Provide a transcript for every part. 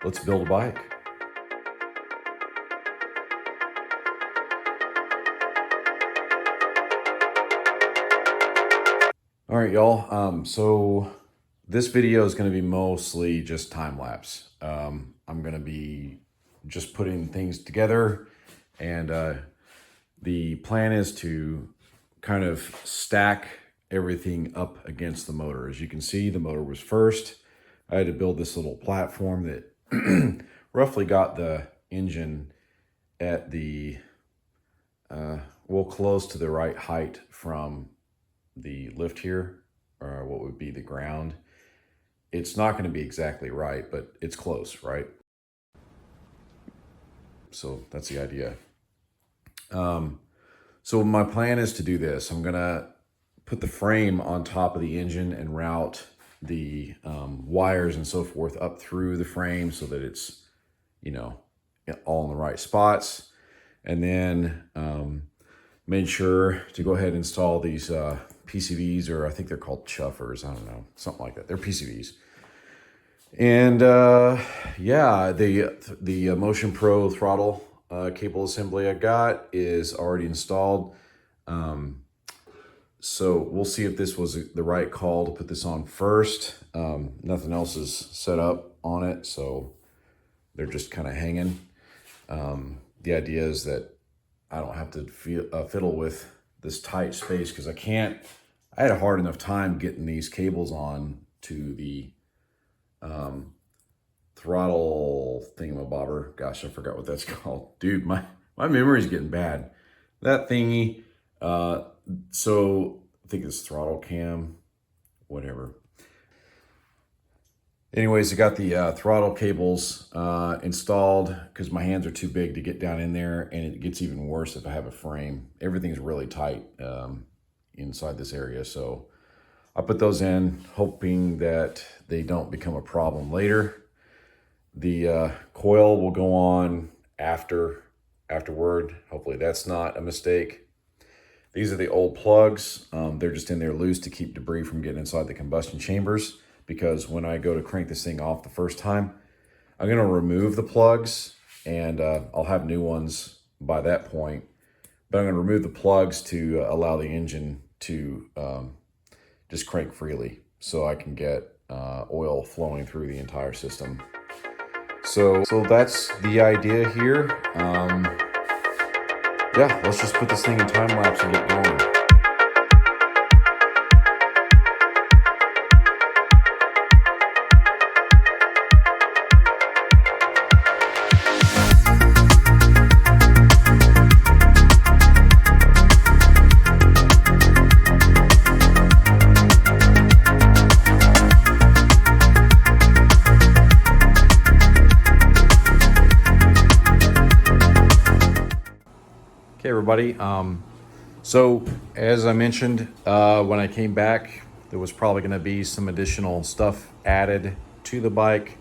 let's build a bike. All right, y'all. So this video is going to be mostly just time lapse. I'm going to be just putting things together, and the plan is to kind of stack everything up against the motor. As you can see, the motor was first. I had to build this little platform that roughly got the engine at the, well, close to the right height from the lift here, or what would be the ground. It's not going to be exactly right, but it's close, right? So that's the idea. So my plan is to do this. I'm gonna put the frame on top of the engine and route the wires and so forth up through the frame so that it's, you know, all in the right spots. And then made sure to go ahead and install these PCVs, or I think they're called chuffers. I don't know, something like that. They're PCVs. And yeah, the Motion Pro throttle cable assembly I got is already installed. So we'll see if this was the right call to put this on first. Nothing else is set up on it, so they're just kind of hanging. The idea is that I don't have to fiddle with this tight space, because I had a hard enough time getting these cables on to the throttle thingamabobber. Gosh, I forgot what that's called. Dude, my memory's getting bad. That thingy, so I think it's throttle cam, whatever. Anyways, I got the throttle cables installed because my hands are too big to get down in there, and it gets even worse if I have a frame. Everything's really tight inside this area, so I put those in, hoping that they don't become a problem later. The coil will go on afterward. Hopefully that's not a mistake. These are the old plugs. They're just in there loose to keep debris from getting inside the combustion chambers, because when I go to crank this thing off the first time, I'm gonna remove the plugs, and I'll have new ones by that point. But I'm gonna remove the plugs to allow the engine to just crank freely, so I can get oil flowing through the entire system. So that's the idea here. Yeah, let's just put this thing in time lapse and get going. Okay, everybody. So as I mentioned, when I came back, there was probably going to be some additional stuff added to the bike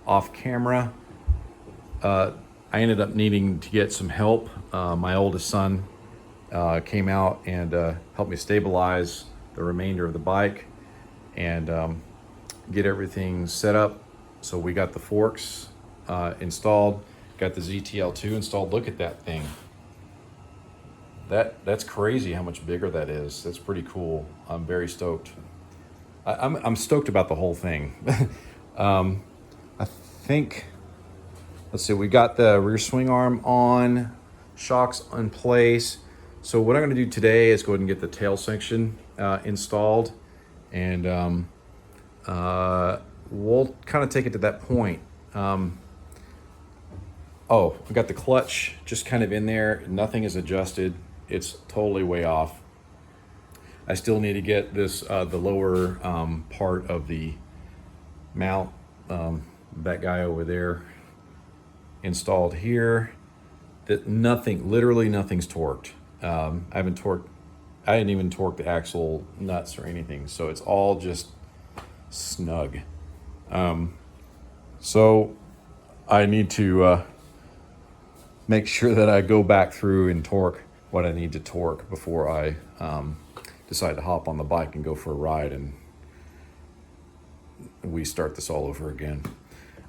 off camera. I ended up needing to get some help. My oldest son came out and helped me stabilize the remainder of the bike and get everything set up. So we got the forks installed, got the ZTL2 installed. Look at that thing. That's crazy how much bigger that is. That's pretty cool. I'm very stoked. I'm stoked about the whole thing. I think, let's see, we got the rear swing arm on, shocks in place. So what I'm gonna do today is go ahead and get the tail section installed, and we'll kind of take it to that point. Oh, we got the clutch just kind of in there. Nothing is adjusted. It's totally way off. I still need to get this, the lower part of the mount, that guy over there, installed here. That literally nothing's torqued. I didn't even torque the axle nuts or anything. So it's all just snug. So I need to make sure that I go back through and torque what I need to torque before I decide to hop on the bike and go for a ride and we start this all over again.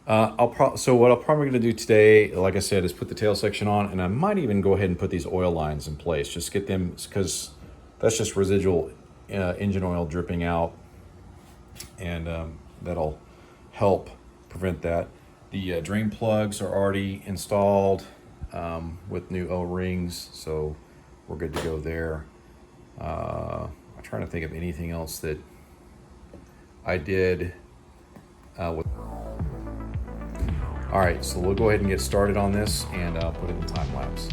So what I'm probably going to do today, like I said, is put the tail section on, and I might even go ahead and put these oil lines in place. Just get them, because that's just residual engine oil dripping out, and that'll help prevent that. The drain plugs are already installed with new O-rings, so we're good to go there. I'm trying to think of anything else that I did with. All right, so we'll go ahead and get started on this, and I'll put it in time lapse.